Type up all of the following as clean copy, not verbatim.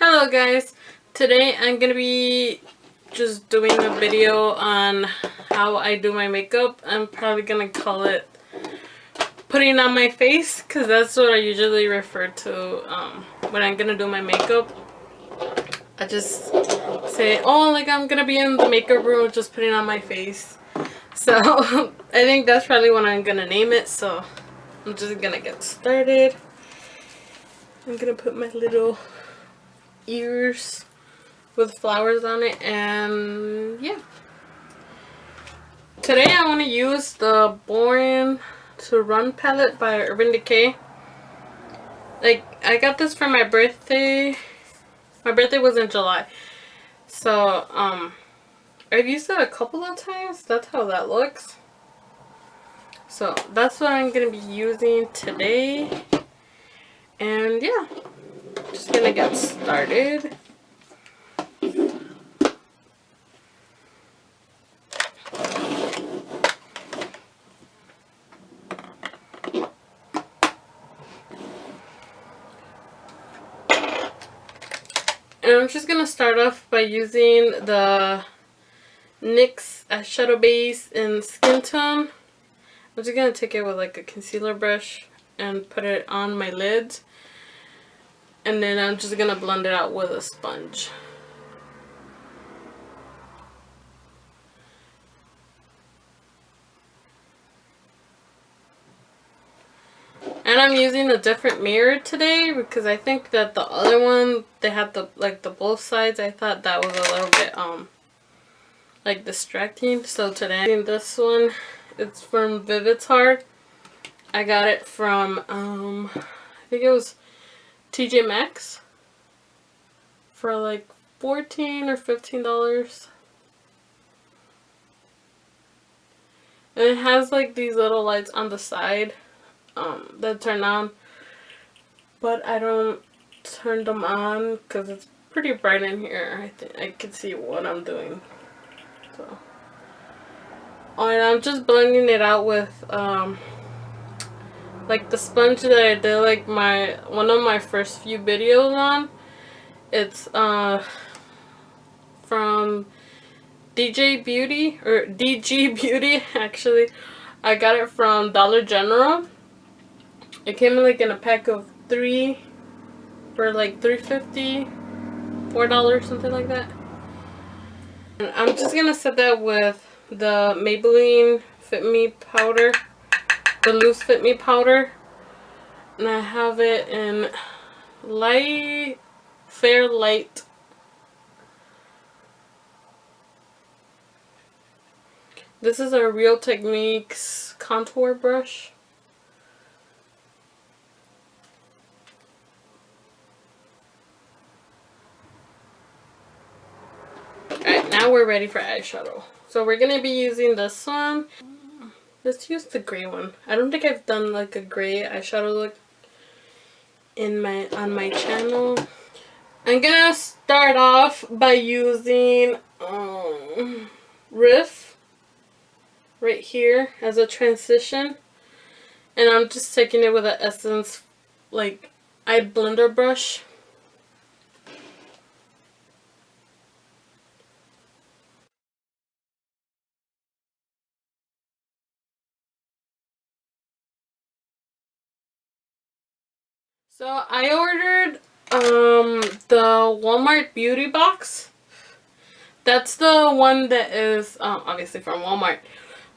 Hello guys, today I'm gonna be just doing a video on how I do my makeup. I'm probably gonna call it putting on my face because that's what I usually refer to when I'm gonna do my makeup. I just say, oh, like I'm gonna be in the makeup room just putting on my face. So I think that's probably what I'm gonna name it. So I'm just gonna get started. I'm gonna put my little ears with flowers on it, and yeah. Today I want to use the Born to Run palette by Urban Decay. Like, I got this for my birthday. My birthday was in July. So, I've used it a couple of times. That's how that looks. So, that's what I'm going to be using today. And yeah, just going to get started. And I'm just going to start off by using the Nyx Eyeshadow base in Skintone. I'm just going to take it with like a concealer brush and put it on my lids. And then I'm just going to blend it out with a sponge. And I'm using a different mirror today because I think that the other one, they had the both sides. I thought that was a little bit like distracting. So today I'm using this one. It's from Vivitar. I got it from I think it was TJ Maxx for like $14 or $15. And it has like these little lights on the side that turn on, but I don't turn them on because it's pretty bright in here. I think I can see what I'm doing. So, oh, and I'm just blending it out with like the sponge that I did like one of my first few videos on. It's from DJ Beauty, or DG Beauty actually. I got it from Dollar General. It came in like in a pack of 3 for like $3.50, $4, something like that. And I'm just gonna set that with the Maybelline FitMe powder, the loose FitMe powder, and I have it in light, fair light. This is a Real Techniques contour brush. Alright, now we're ready for eyeshadow. So we're going to be using this one. Let's use the gray one. I don't think I've done like a gray eyeshadow look on my channel. I'm going to start off by using Riff right here as a transition. And I'm just taking it with an Essence like eye blender brush. So I ordered the Walmart beauty box. That's the one that is obviously from Walmart,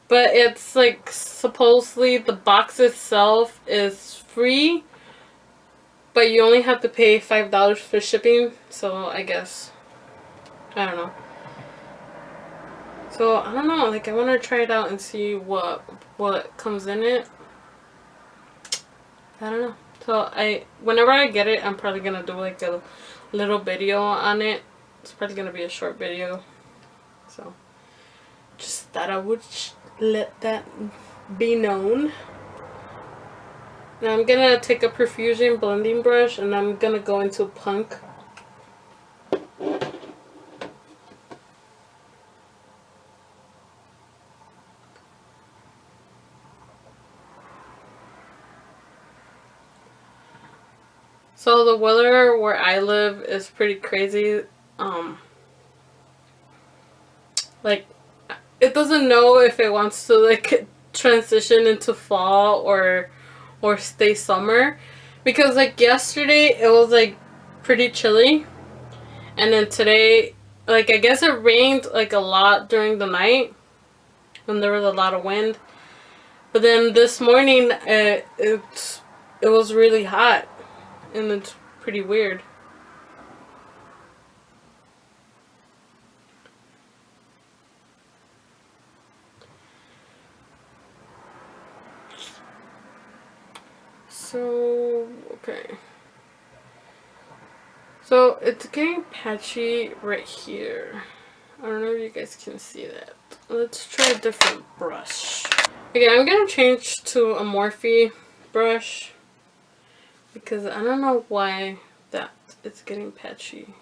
but it's like supposedly the box itself is free, but you only have to pay $5 for shipping. So I guess, I don't know. So I don't know, like I want to try it out and see what comes in it. I don't know. So whenever I get it, I'm probably gonna do like a little video on it. It's probably gonna be a short video. So just thought I would let that be known. Now I'm gonna take a Profusion blending brush and I'm gonna go into Punk. So the weather where I live is pretty crazy. Like, it doesn't know if it wants to like transition into fall or stay summer, because like yesterday it was like pretty chilly, and then today, like, I guess it rained like a lot during the night when there was a lot of wind, but then this morning it was really hot, and it's pretty weird. So, okay. So, it's getting patchy right here. I don't know if you guys can see that. Let's try a different brush. Okay, I'm gonna change to a Morphe brush because I don't know why that it's getting patchy.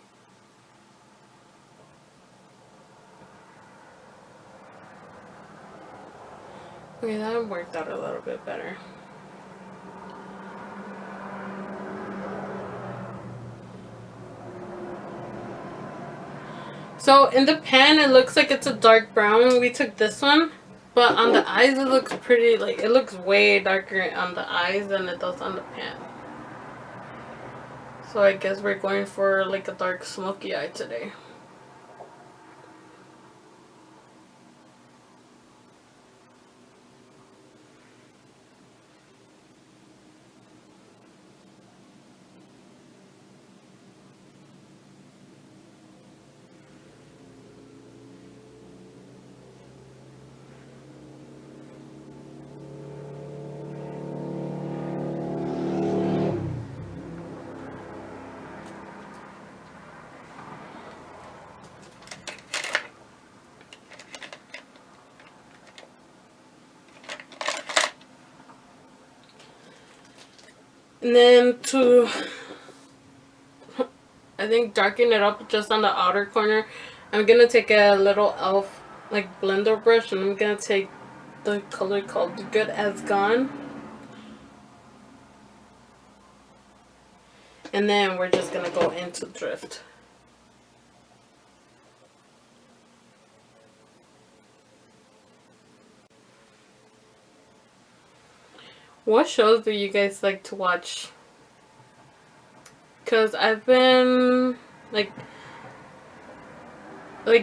Okay, that worked out a little bit better. So in the pan, it looks like it's a dark brown. We took this one, but on the eyes, it looks pretty, like, it looks way darker on the eyes than it does on the pan. So I guess we're going for like a dark smoky eye today. And then to, I think, darken it up just on the outer corner, I'm going to take a little e.l.f. like blender brush, and I'm going to take the color called Good As Gone. And then we're just going to go into Drift. What shows do you guys like to watch? Because I've been like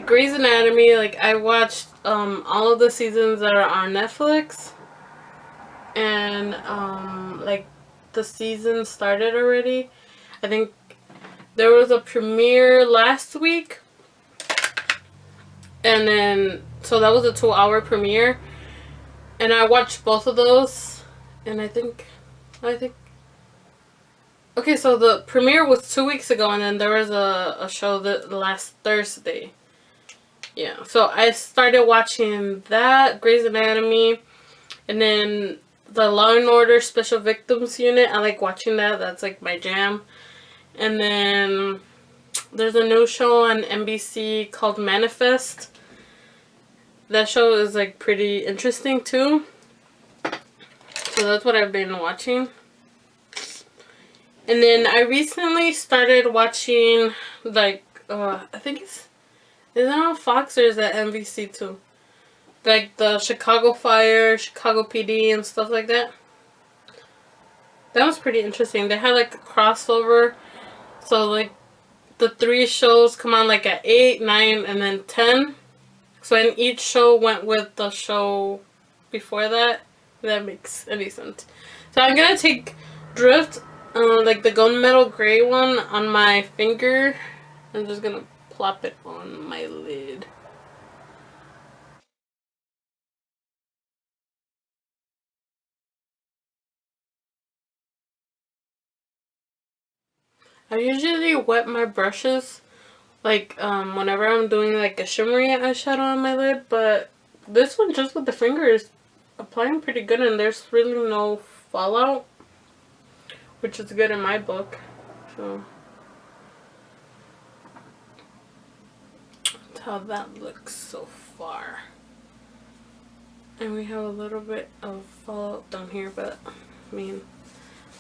Grey's Anatomy, like I watched all of the seasons that are on Netflix, and like the season started already. I think there was a premiere last week, and then so that was a 2-hour premiere, and I watched both of those, and I think okay, so the premiere was 2 weeks ago, and then there was a show that last Thursday. Yeah, so I started watching that, Grey's Anatomy, and then the Law and Order Special Victims Unit. I like watching that. That's like my jam. And then there's a new show on NBC called Manifest. That show is like pretty interesting too. So that's what I've been watching. And then I recently started watching, like, I think is it on Fox or is that NBC too? Like the Chicago Fire, Chicago PD, and stuff like that. That was pretty interesting. They had like a crossover. So like the 3 shows come on like at 8, 9, and then 10. So in each show went with the show before that. If that makes any sense. So I'm gonna take Drift, like the gunmetal gray one, on my finger. I'm just gonna plop it on my lid. I usually wet my brushes like whenever I'm doing like a shimmery eyeshadow on my lid, but this one just with the finger is applying pretty good, and there's really no fallout, which is good in my book. So that's how that looks so far. And we have a little bit of fallout down here, but I mean,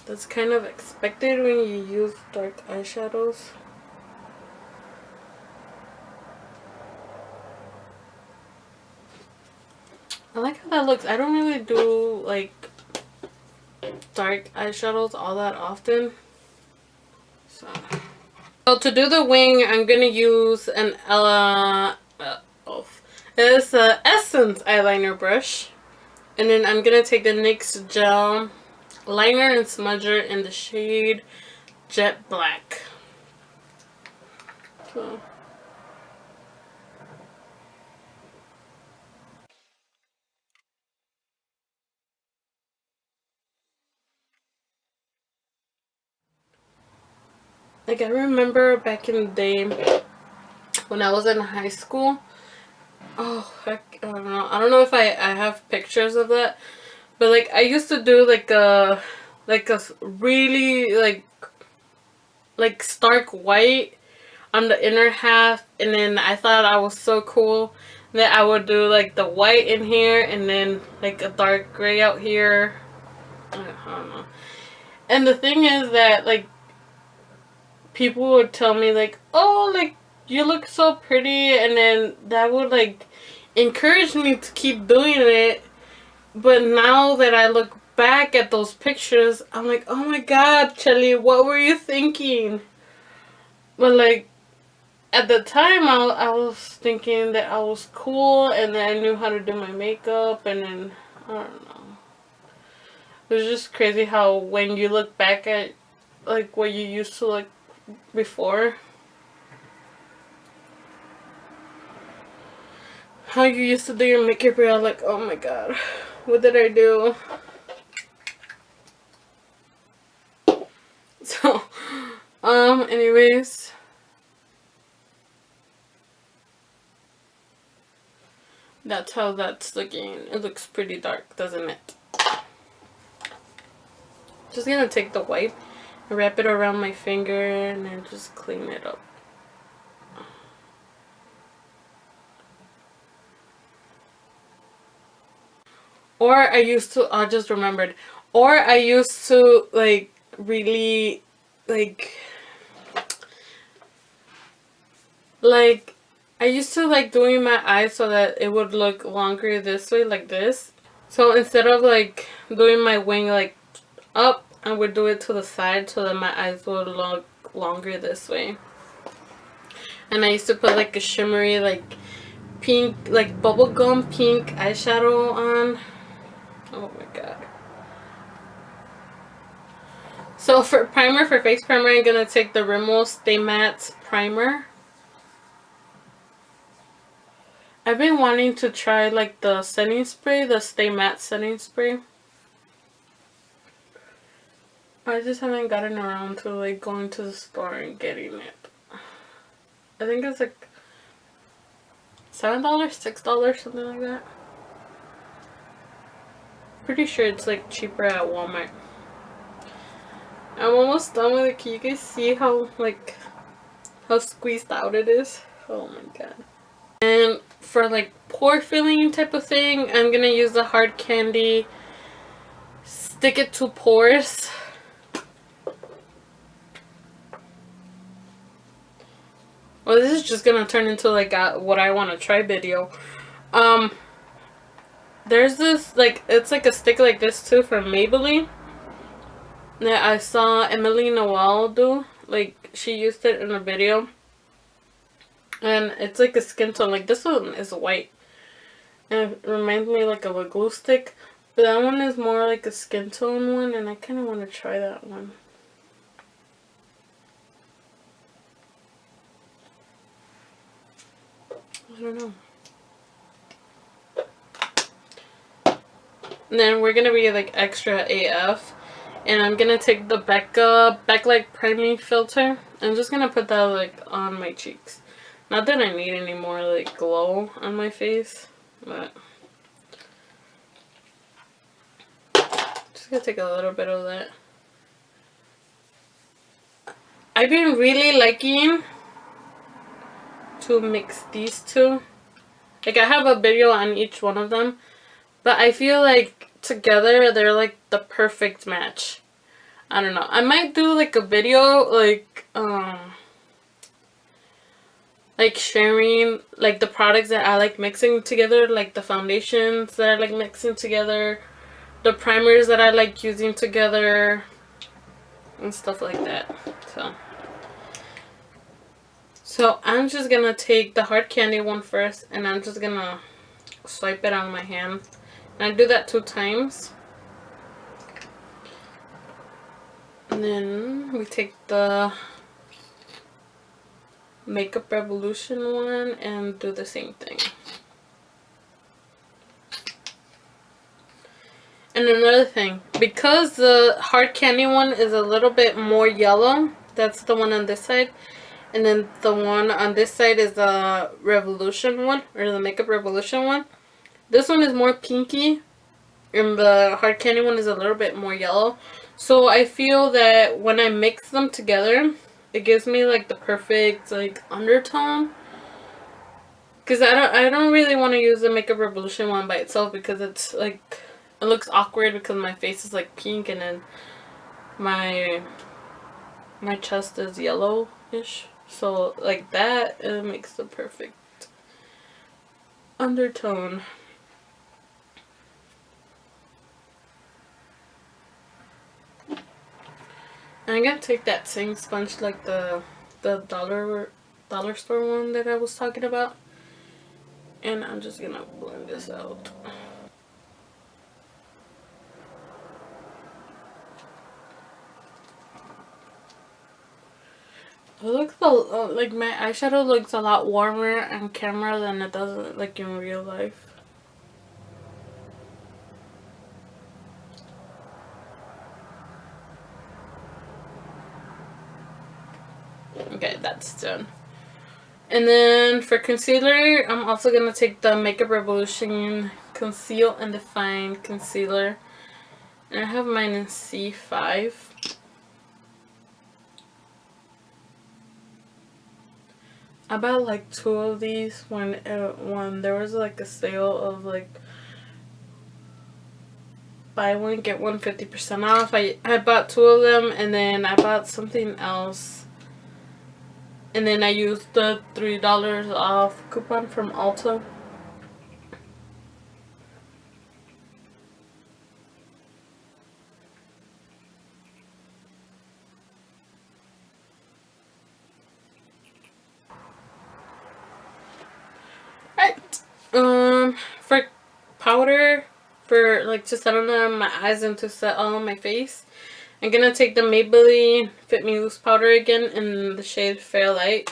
That's kind of expected when you use dark eyeshadows. I like how that looks. I don't really do like dark eyeshadows all that often. So to do the wing, I'm gonna use an it's a Essence eyeliner brush, and then I'm gonna take the NYX Gel Liner and Smudger in the shade Jet Black. So like I remember back in the day when I was in high school. Oh heck, I don't know. I don't know if I have pictures of that, but like I used to do like a really like stark white on the inner half, and then I thought I was so cool that I would do like the white in here and then like a dark gray out here. I don't know. And the thing is that like people would tell me like, oh, like you look so pretty, and then that would like encourage me to keep doing it. But now that I look back at those pictures, I'm like, oh my god, Chelis, what were you thinking? But like at the time I was thinking that I was cool and that I knew how to do my makeup, and then I don't know. It was just crazy how when you look back at like what you used to look before, how you used to do your makeup, you're like, oh my god, what did I do? So anyways, that's how that's looking. It looks pretty dark, doesn't it? Just gonna take the wipe and wrap it around my finger and then just clean it up. Or I just remembered, or I used to like really like I used to like doing my eyes so that it would look longer this way, like this. So instead of like doing my wing like up, I would do it to the side so that my eyes would look longer this way. And I used to put like a shimmery like pink, like bubblegum pink eyeshadow on. Oh my god. So for primer, for face primer, I'm gonna take the Rimmel Stay Matte Primer. I've been wanting to try like the setting spray, the Stay Matte setting spray. I just haven't gotten around to like going to the store and getting it. I think it's like $7, $6, something like that. Pretty sure it's like cheaper at Walmart. I'm almost done with it. Can you guys see how like how squeezed out it is? Oh my god. And for like pore filling type of thing, I'm gonna use the Hard Candy Stick It to Pores. Well, this is just gonna turn into like a what I want to try video. There's this like, it's like a stick like this too from Maybelline that I saw Emily Noel do. Like she used it in a video, and it's like a skin tone. Like this one is white and it reminds me like of a glue stick, but that one is more like a skin tone one, and I kind of want to try that one. I don't know. And then we're gonna be like extra AF, and I'm gonna take the Becca Backlight Priming Filter. I'm just gonna put that like on my cheeks. Not that I need any more like glow on my face, but just gonna take a little bit of that. I've been really liking to mix these two. Like I have a video on each one of them, but I feel like together they're like the perfect match. I don't know. I might do like a video like sharing like the products that I like mixing together, like the foundations that I like mixing together, the primers that I like using together, and stuff like that. So I'm just gonna take the hard candy one first, and I'm just gonna swipe it on my hand, and I do that 2 times. And then we take the Makeup Revolution one and do the same thing. And another thing, because the hard candy one is a little bit more yellow, that's the one on this side, and then the one on this side is the Revolution one, or the Makeup Revolution one. This one is more pinky, and the hard candy one is a little bit more yellow. So I feel that when I mix them together, it gives me like the perfect like undertone. Because I don't really want to use the Makeup Revolution one by itself, because it's like, it looks awkward because my face is like pink and then my chest is yellowish. So like that, it makes the perfect undertone. And I'm gonna take that same sponge, like the dollar store one that I was talking about, and I'm just gonna blend this out. It looks like my eyeshadow looks a lot warmer on camera than it does like in real life. Okay, that's done. And then for concealer, I'm also going to take the Makeup Revolution Conceal and Define Concealer. And I have mine in C5. I bought like 2 of these when there was like a sale of like buy one get one 50% off. I bought 2 of them, and then I bought something else. And then I used the $3 off coupon from Ulta. Right. For powder, for like to set on my eyes and to set all on my face, I'm gonna take the Maybelline Fit Me Loose powder again in the shade Fair Light.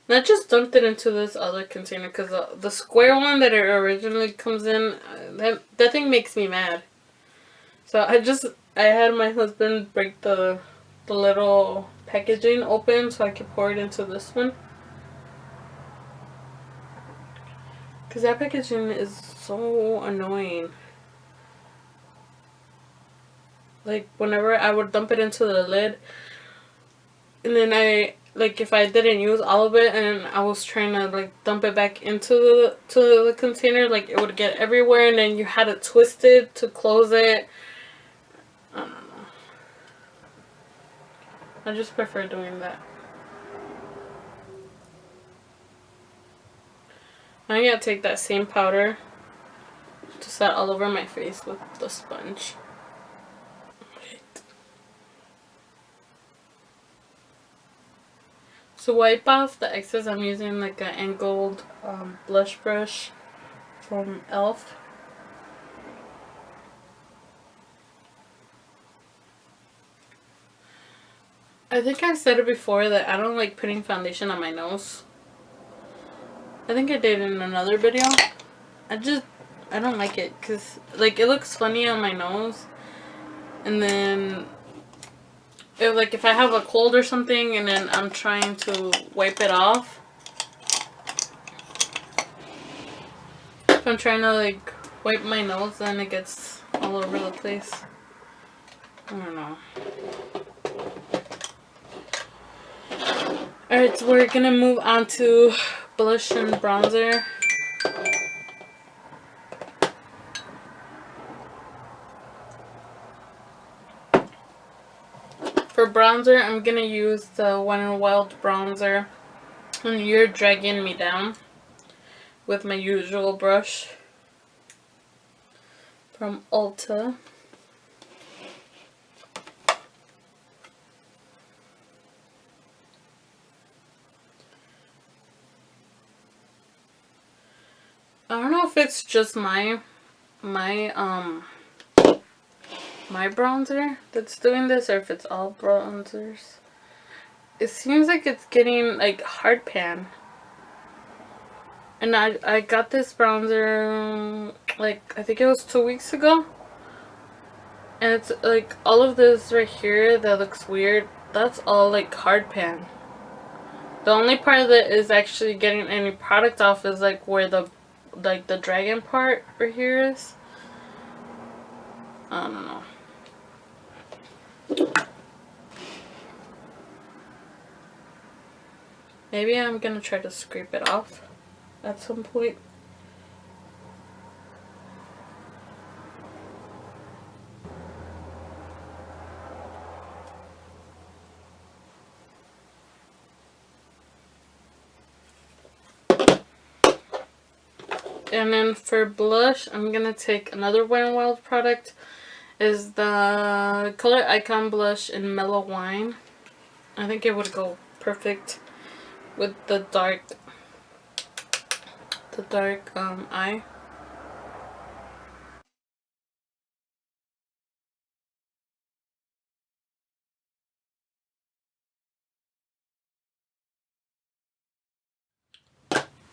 And I just dumped it into this other container because the square one that it originally comes in, that thing makes me mad. So I had my husband break the little packaging open so I could pour it into this one. Because that packaging is so annoying. Like, whenever I would dump it into the lid, and then like, if I didn't use all of it and I was trying to, like, dump it back into the container, like, it would get everywhere, and then you had to twist it to close it. I don't know. I just prefer doing that. I'm gonna take that same powder to set all over my face with the sponge. To wipe off the excess, I'm using like an angled blush brush from e.l.f. I think I've said it before that I don't like putting foundation on my nose. I think I did in another video. I don't like it because like it looks funny on my nose, and then if I have a cold or something and then I'm trying to wipe it off, if I'm trying to like wipe my nose, then it gets all over the place. I don't know. Alright, so we're gonna move on to blush and bronzer. For bronzer, I'm gonna use the Wet n Wild bronzer, and You're Dragging Me Down, with my usual brush from Ulta. I don't know if it's just my bronzer that's doing this, or if it's all bronzers. It seems like it's getting like hard pan. And I got this bronzer like I think it was 2 weeks ago. And it's like all of this right here that looks weird, that's all like hard pan. The only part that is actually getting any product off is like where the dragon part right here is. I don't know. Maybe I'm gonna try to scrape it off at some point. And then for blush, I'm gonna take another Wet n Wild product. Is the Color Icon blush in Mellow Wine. I think it would go perfect with the dark eye.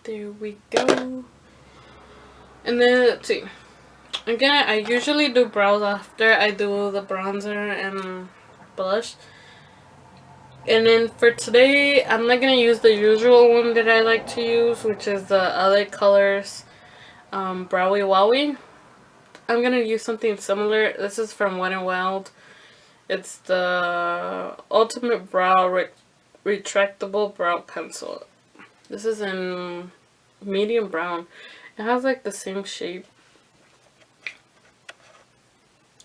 There we go. And then let's see. Again, I usually do brows after I do the bronzer and blush. And then for today, I'm not going to use the usual one that I like to use, which is the LA Colors Browy Wowie. I'm going to use something similar. This is from Wet n Wild. It's the Ultimate Brow Retractable Brow Pencil. This is in medium brown. It has like the same shape.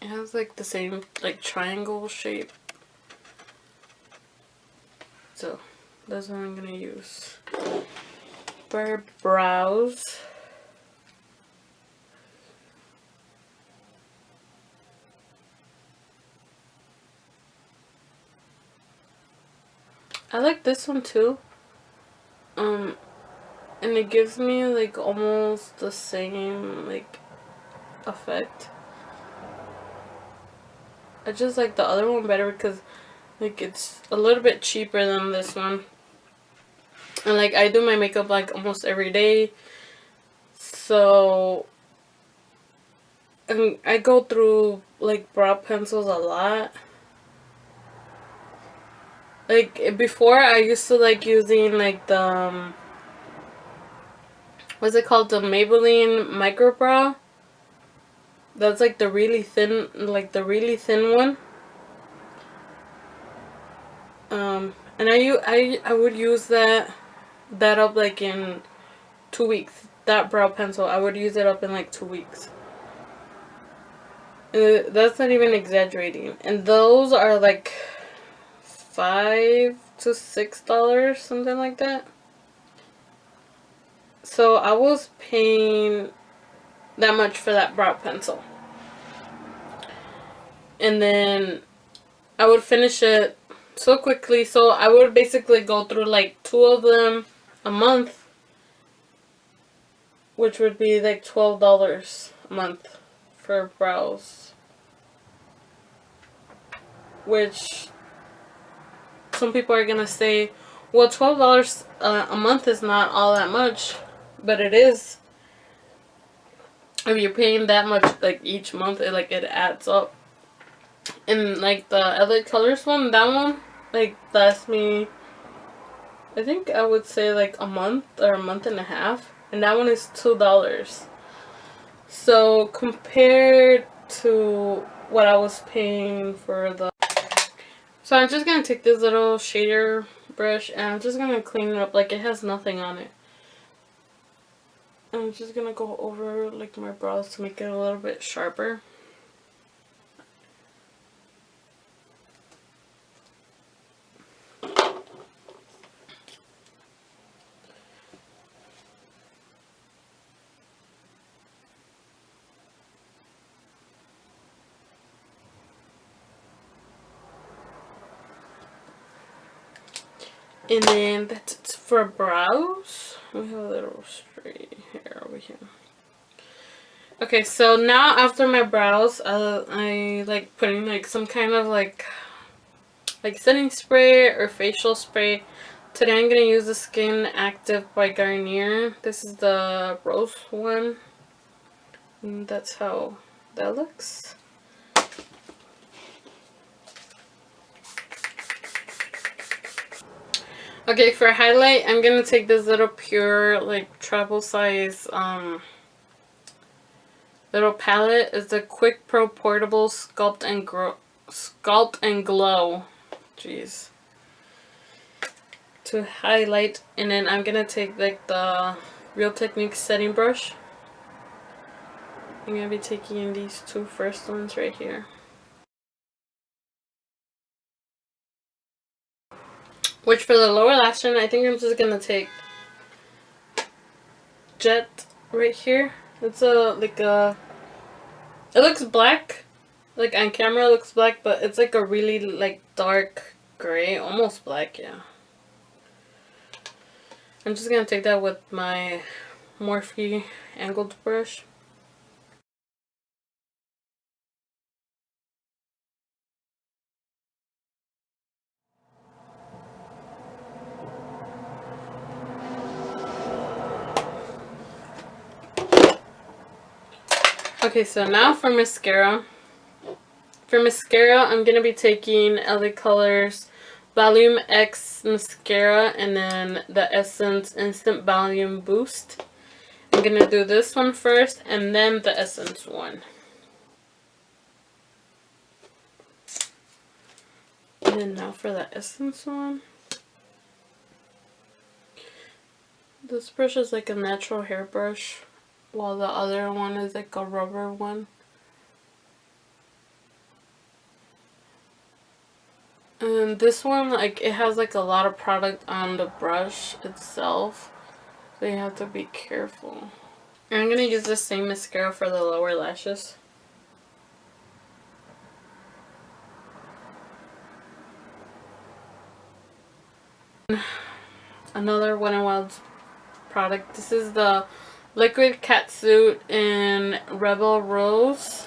It has like the same like triangle shape. So that's what I'm gonna use for brows. I like this one too. And it gives me like almost the same like effect. I just like the other one better because like it's a little bit cheaper than this one. And like I do my makeup like almost every day. So and I go through like brow pencils a lot. Like before I used to like using like the what's it called, the Maybelline micro brow. That's like the really thin, one. And I would use that up like in 2 weeks. That brow pencil, I would use it up in like 2 weeks. That's not even exaggerating. And those are like $5 to $6, something like that. So I was paying that much for that brow pencil. And then I would finish it so quickly. So I would basically go through like 2 of them a month, which would be like $12 a month for brows. Which some people are gonna say, well, $12 a month is not all that much, but it is. If you're paying that much like each month, it adds up. And like the LA Colors one, that one like lasts me, I think I would say like a month or a month and a half, and that one is $2. So compared to what I was paying for the, so I'm just gonna take this little shader brush and I'm just gonna clean it up like it has nothing on it. I'm just gonna go over like my brows to make it a little bit sharper. And then that's it for brows. We have a little straight hair over here. Okay, so now after my brows, I like putting like some kind of like setting spray or facial spray. Today I'm gonna use the SkinActive by Garnier. This is the rose one. And that's how that looks. Okay, for highlight, I'm gonna take this little pure like travel size little palette. It's the Quick Pro Portable Sculpt and Glow. Jeez. To highlight, and then I'm gonna take like the Real Techniques setting brush. I'm gonna be taking these two first ones right here. Which for the lower lash line, I think I'm just gonna take Jet right here. It's it looks black, like on camera it looks black, but it's like a really like dark gray, almost black, yeah. I'm just gonna take that with my Morphe angled brush. Okay, so now for mascara. For mascara, I'm going to be taking LA Colors Volume X Mascara and then the Essence Instant Volume Boost. I'm going to do this one first and then the Essence one. And then now for the Essence one. This brush is like a natural hair brush, while the other one is like a rubber one. And this one, like, it has like a lot of product on the brush itself, so you have to be careful. And I'm gonna use the same mascara for the lower lashes. Another Wet n Wild's product. This is the Liquid Catsuit in Rebel Rose.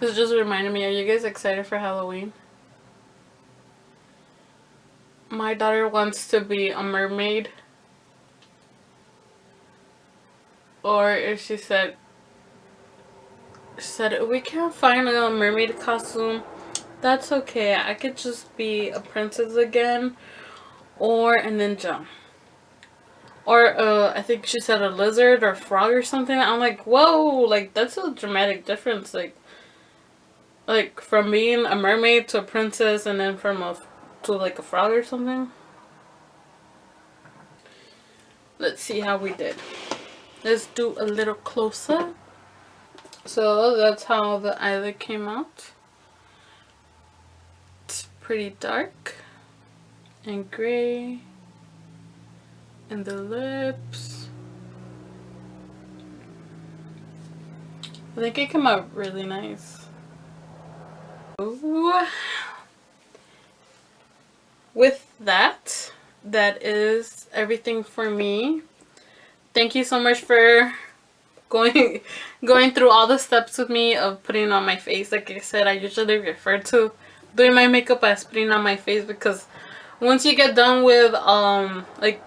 This just reminded me, are you guys excited for Halloween? My daughter wants to be a mermaid. Or if she said, we can't find a mermaid costume, that's okay. I could just be a princess again. Or a ninja. Or I think she said a lizard or frog or something. I'm like, whoa, like that's a dramatic difference. Like from being a mermaid to a princess, and then to like a frog or something. Let's see how we did. Let's do a little closer. So that's how the eyelid came out. It's pretty dark and gray. And the lips. I think it came out really nice. Ooh. With that is everything for me. Thank you so much for going through all the steps with me of putting on my face. Like I said, I usually refer to doing my makeup as putting on my face, because once you get done with like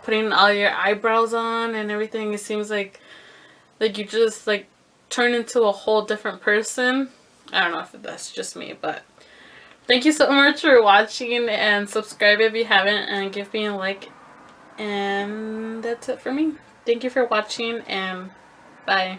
putting all your eyebrows on and everything, it seems like you just like turn into a whole different person. I don't know if that's just me, but thank you so much for watching, and subscribe if you haven't, and give me a like. And that's it for me. Thank you for watching, and bye.